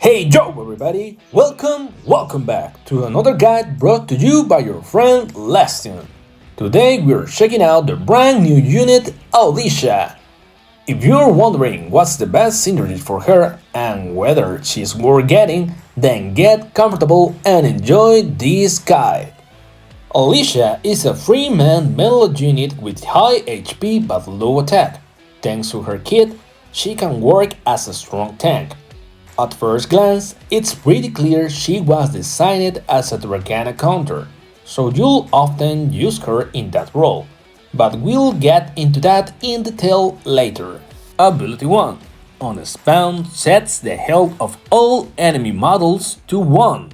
Hey yo everybody, welcome back to another guide brought to you by your friend Lyssa. Today we're checking out the brand new unit Alicia. If you're wondering what's the best synergy for her and whether she's worth getting, then get comfortable and enjoy this guide. Alicia is a free-man melee unit with high HP but low attack. Thanks to her kit, she can work as a strong tank. At first glance, it's pretty clear she was designed as a Dragana counter, so you'll often use her in that role, but we'll get into that in detail later. Ability 1. On spawn, sets the health of all enemy models to 1,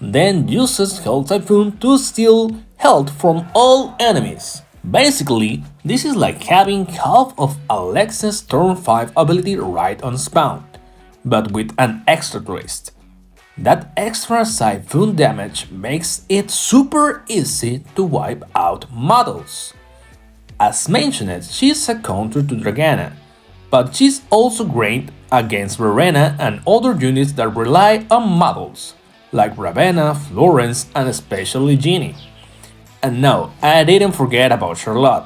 then uses Health Siphon to steal health from all enemies. Basically, this is like having half of Alexa's turn 5 ability right on spawn, but with an extra twist. That extra Siphon damage makes it super easy to wipe out models. As mentioned, she's a counter to Dragana, but she's also great against Verena and other units that rely on models, like Ravenna, Florence, and especially Ginny. And no, I didn't forget about Charlotte.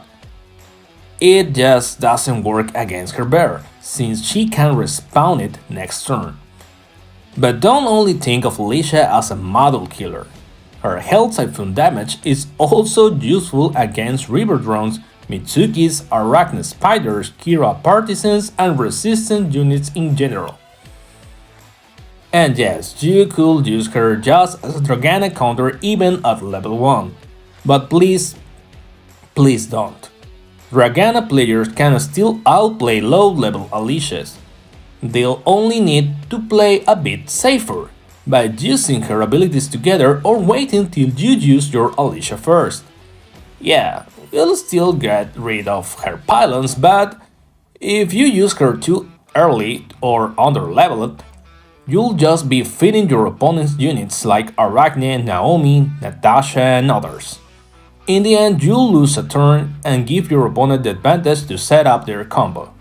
It just doesn't work against her bear, since she can respawn it next turn. But don't only think of Alicia as a model killer. Her health siphon damage is also useful against river drones, Mitsukis, arachnid spiders, Kira partisans, and resistant units in general. And yes, you could use her just as a Dragana counter even at level 1. But please don't. Dragana players can still outplay low-level Alicias. They'll only need to play a bit safer, by using her abilities together or waiting till you use your Alicia first. Yeah, you'll still get rid of her pylons, but if you use her too early or under-leveled, you'll just be feeding your opponent's units like Arachne, Naomi, Natasha, and others. In the end, you'll lose a turn and give your opponent the advantage to set up their combo.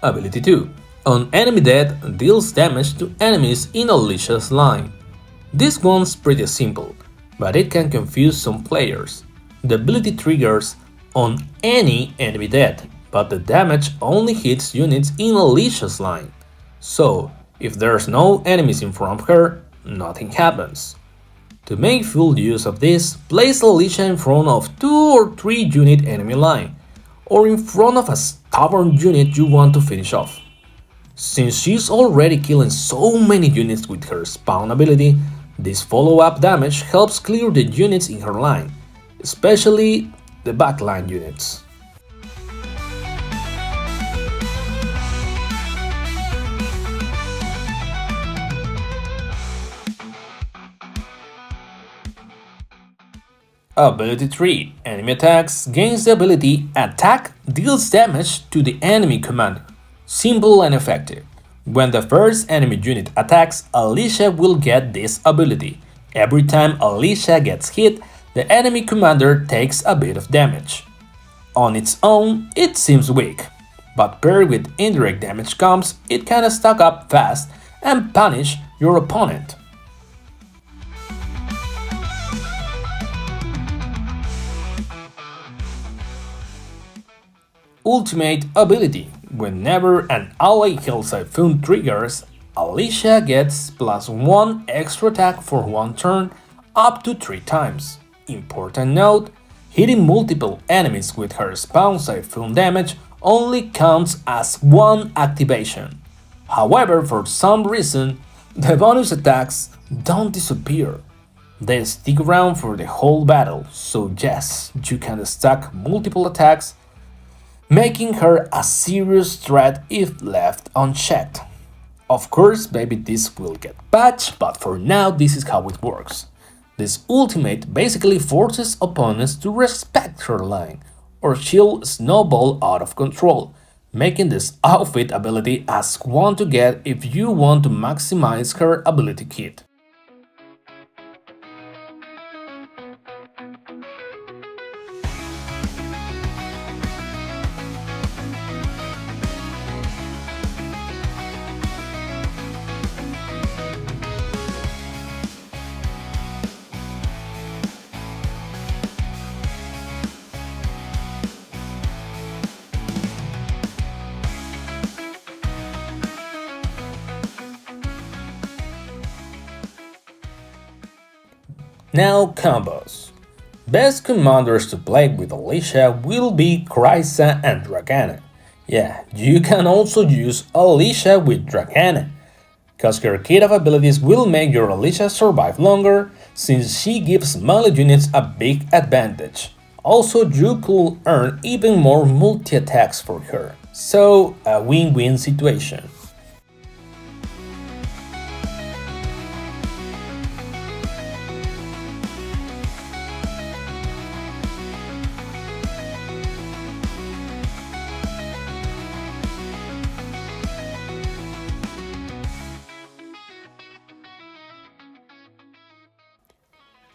Ability 2. On enemy death, deals damage to enemies in Alicia's line. This one's pretty simple, but it can confuse some players. The ability triggers on any enemy death, but the damage only hits units in Alicia's line. So, if there's no enemies in front of her, nothing happens. To make full use of this, place Alicia in front of 2 or 3 unit enemy line, or in front of a stubborn unit you want to finish off. Since she's already killing so many units with her spawn ability, this follow-up damage helps clear the units in her line, especially the backline units. Ability 3. Enemy attacks gains the ability Attack deals damage to the enemy commander. Simple and effective. When the first enemy unit attacks, Alicia will get this ability. Every time Alicia gets hit, the enemy commander takes a bit of damage. On its own, it seems weak, but paired with indirect damage comes, it can stack up fast and punish your opponent. Ultimate ability. Whenever an ally Health Siphon triggers, Alicia gets +1 extra attack for 1 turn up to 3 times. Important note, hitting multiple enemies with her spawn Siphon damage only counts as 1 activation. However, for some reason, the bonus attacks don't disappear. They stick around for the whole battle, so yes, you can stack multiple attacks, making her a serious threat if left unchecked. Of course, maybe this will get patched, but for now this is how it works. This ultimate basically forces opponents to respect her line, or she'll snowball out of control, making this outfit ability as one to get if you want to maximize her ability kit. Now combos. Best commanders to play with Alicia will be Krysa and Dragana. Yeah, you can also use Alicia with Dragana, cause her kit of abilities will make your Alicia survive longer since she gives melee units a big advantage. Also, you could earn even more multi-attacks for her, so a win-win situation.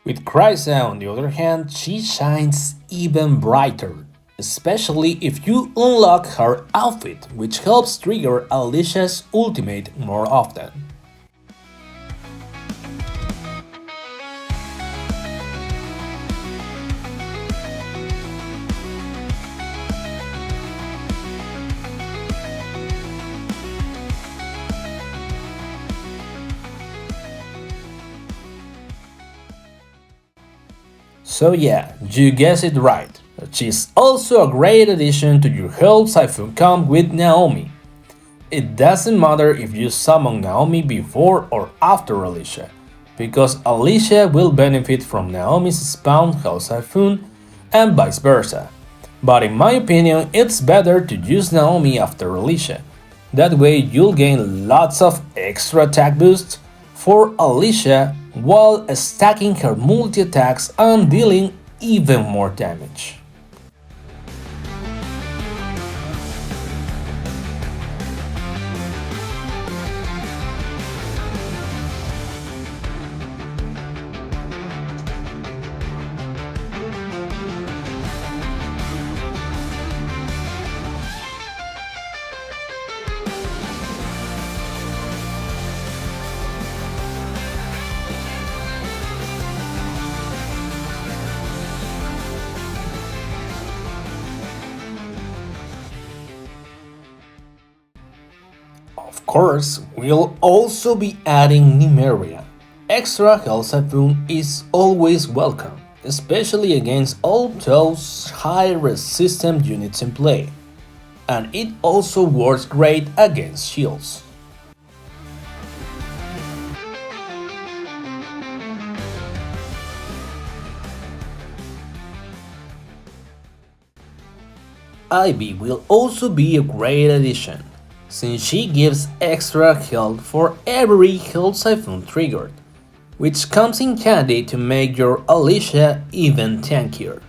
With Krysa, on the other hand, she shines even brighter, especially if you unlock her outfit, which helps trigger Alicia's ultimate more often. So yeah, you guessed it right. She's also a great addition to your health Siphon comp with Naomi. It doesn't matter if you summon Naomi before or after Alicia, because Alicia will benefit from Naomi's spawn health Siphon and vice versa. But in my opinion, it's better to use Naomi after Alicia. That way you'll gain lots of extra attack boosts for Alicia while stacking her multi-attacks and dealing even more damage. Of course, we'll also be adding Nymeria. Extra health Siphon is always welcome, especially against all those high resistant units in play, and it also works great against shields. Ivy will also be a great addition, since she gives extra health for every health Siphon triggered, which comes in handy to make your Alicia even tankier.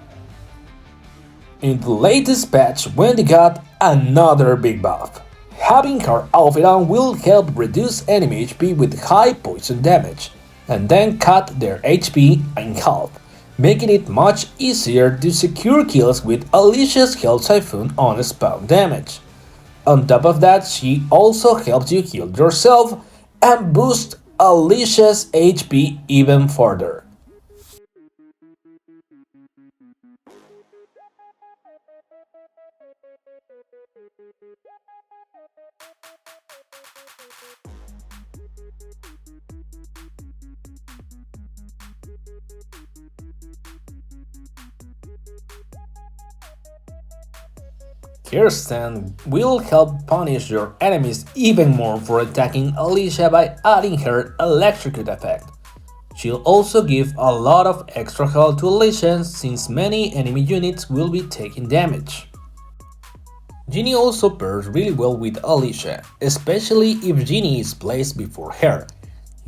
In the latest patch, Wendy got another big buff. Having her outfit on will help reduce enemy HP with high poison damage, and then cut their HP in half, making it much easier to secure kills with Alicia's health Siphon on spawn damage. On top of that, she also helps you heal yourself and boost Alicia's HP even further. Kirsten will help punish your enemies even more for attacking Alicia by adding her electrocute effect. She'll also give a lot of extra health to Alicia since many enemy units will be taking damage. Ginny also pairs really well with Alicia, especially if Ginny is placed before her.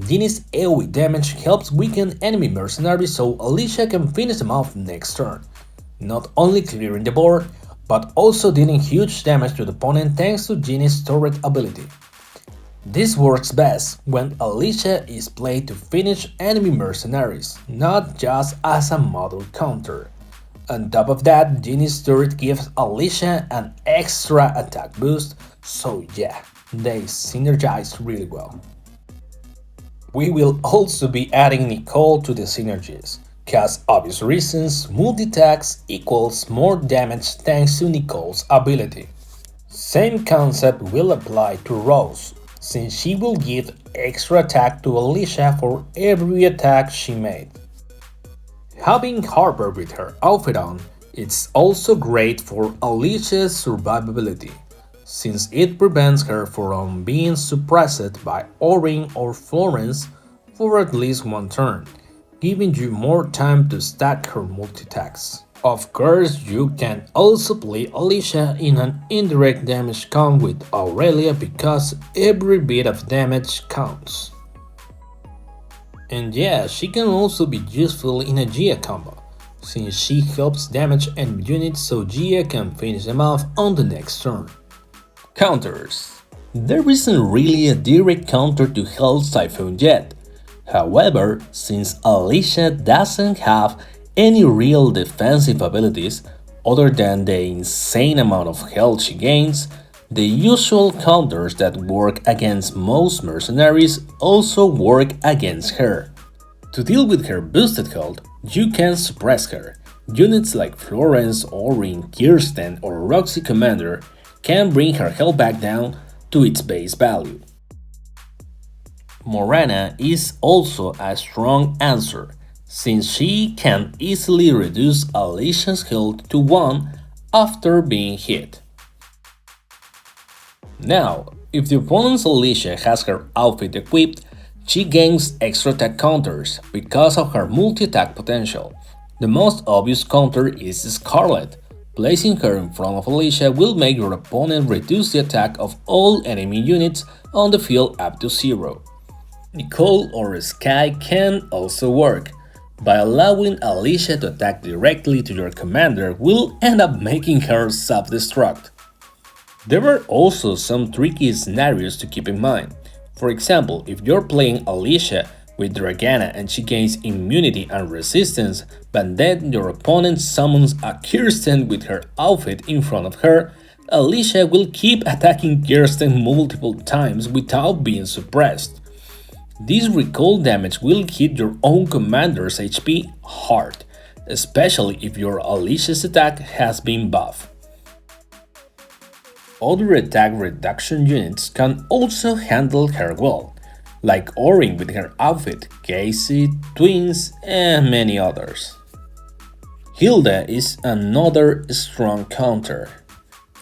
Ginny's AoE damage helps weaken enemy mercenaries so Alicia can finish them off next turn, not only clearing the board, but also dealing huge damage to the opponent thanks to Ginny's turret ability. This works best when Alicia is played to finish enemy mercenaries, not just as a model counter. On top of that, Ginny's turret gives Alicia an extra attack boost, so yeah, they synergize really well. We will also be adding Nicole to the synergies, cause obvious reasons, multi-attacks equals more damage thanks to Nicole's ability. Same concept will apply to Rose, since she will give extra attack to Alicia for every attack she made. Having Harper with her outfit on, it's also great for Alicia's survivability, since it prevents her from being suppressed by Orin or Florence for at least one turn, giving you more time to stack her multi-attacks. Of course, you can also play Alicia in an indirect damage comp with Aurelia because every bit of damage counts. And yeah, she can also be useful in a Gia combo, since she helps damage enemy units so Gia can finish them off on the next turn. Counters. There isn't really a direct counter to Hell Siphon yet. However, since Alicia doesn't have any real defensive abilities other than the insane amount of health she gains, the usual counters that work against most mercenaries also work against her. To deal with her boosted health, you can suppress her. Units like Florence, Orin, Kirsten, or Roxy Commander can bring her health back down to its base value. Morana is also a strong answer, since she can easily reduce Alicia's health to 1 after being hit. Now, if the opponent's Alicia has her outfit equipped, she gains extra attack counters because of her multi-attack potential. The most obvious counter is Scarlet. Placing her in front of Alicia will make your opponent reduce the attack of all enemy units on the field up to 0. Nicole or Sky can also work. By allowing Alicia to attack directly to your commander will end up making her self-destruct. There are also some tricky scenarios to keep in mind. For example, if you're playing Alicia with Dragana and she gains immunity and resistance, but then your opponent summons a Kirsten with her outfit in front of her, Alicia will keep attacking Kirsten multiple times without being suppressed. This recall damage will hit your own commander's HP hard, especially if your Alicia's attack has been buffed. Other attack reduction units can also handle her well, like Orin with her outfit, Casey, Twins, and many others. Hilda is another strong counter.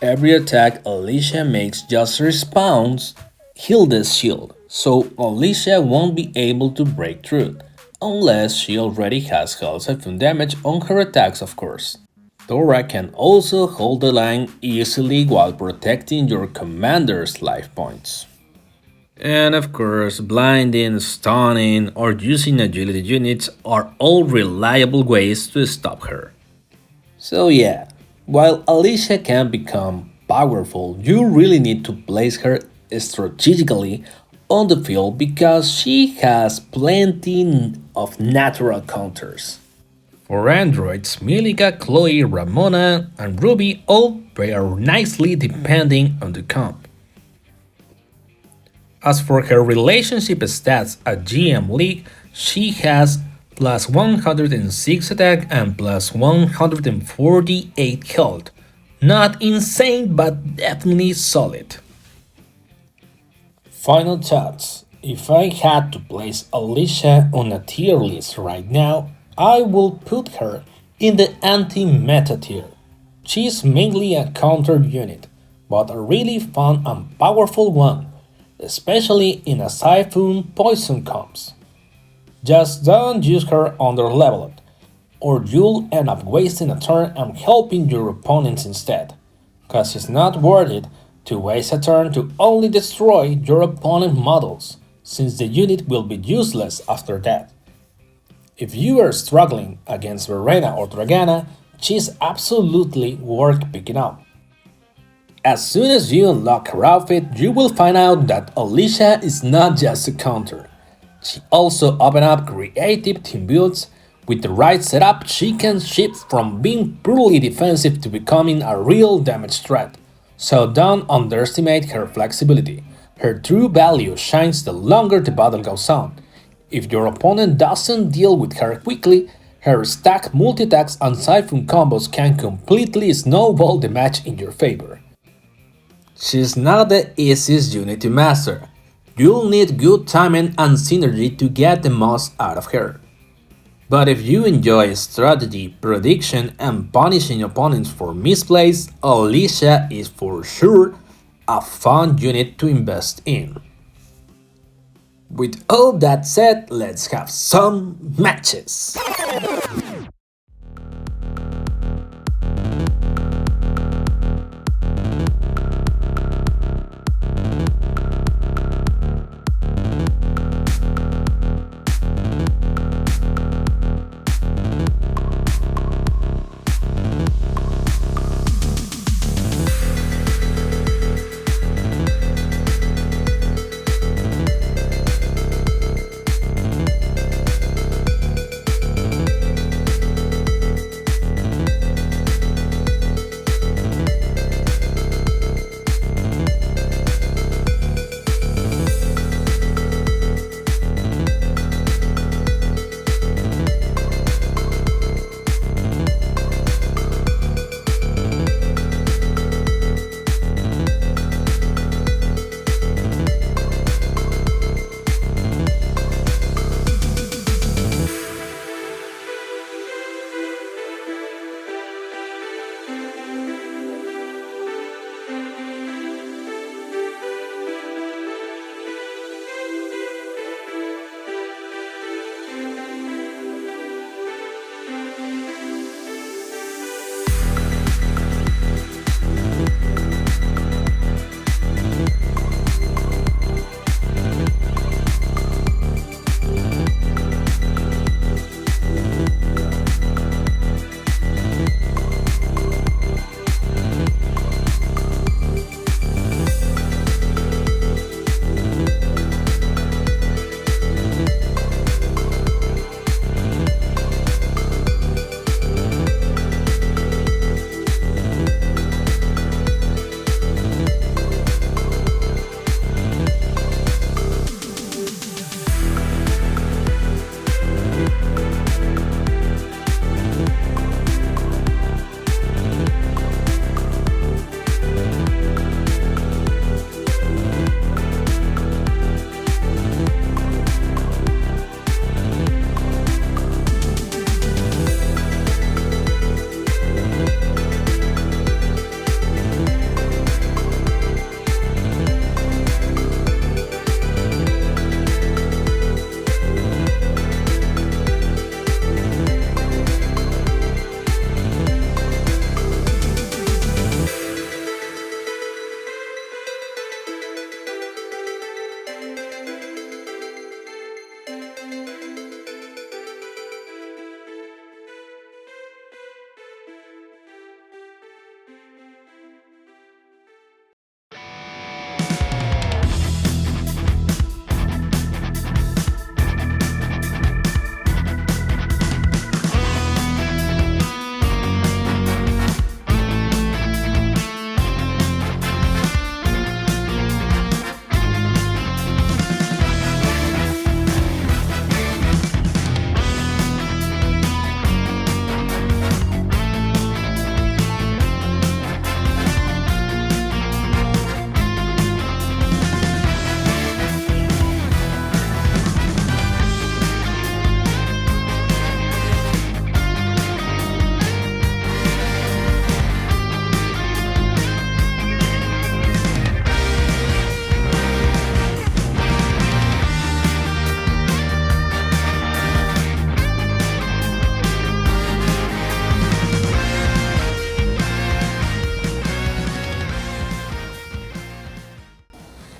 Every attack Alicia makes just respawns Hilda's shield, so Alicia won't be able to break through, unless she already has Hell Siphon damage on her attacks, of course. Thora can also hold the line easily while protecting your commander's life points. And of course, blinding, stunning, or using agility units are all reliable ways to stop her. So yeah, while Alicia can become powerful, you really need to place her strategically on the field because she has plenty of natural counters. For androids, Milika, Chloe, Ramona, and Ruby all pair nicely depending on the comp. As for her relationship stats at GM League, she has plus 106 attack and plus 148 health. Not insane, but definitely solid. Final thoughts. If I had to place Alicia on a tier list right now, I will put her in the anti-meta tier. She's mainly a counter unit, but a really fun and powerful one, especially in a Siphon poison comps. Just don't use her under-leveled, or you'll end up wasting a turn and helping your opponents instead, cause it's not worth it to waste a turn to only destroy your opponent models, since the unit will be useless after that. If you are struggling against Verena or Dragana, she's absolutely worth picking up. As soon as you unlock her outfit, you will find out that Alicia is not just a counter. She also opens up creative team builds. With the right setup, she can shift from being purely defensive to becoming a real damage threat. So don't underestimate her flexibility. Her true value shines the longer the battle goes on. If your opponent doesn't deal with her quickly, her stack multi-attacks and Siphon combos can completely snowball the match in your favor. She's not the easiest unit to master. You'll need good timing and synergy to get the most out of her. But if you enjoy strategy, prediction, and punishing opponents for misplays, Alicia is for sure a fun unit to invest in. With all that said, let's have some matches!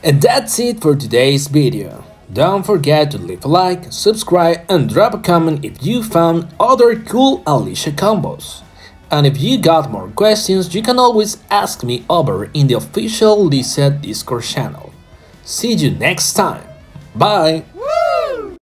And that's it for today's video. Don't forget to leave a like, subscribe, and drop a comment if you found other cool Alicia combos. And if you got more questions, you can always ask me over in the official Lyssa Discord channel. See you next time. Bye!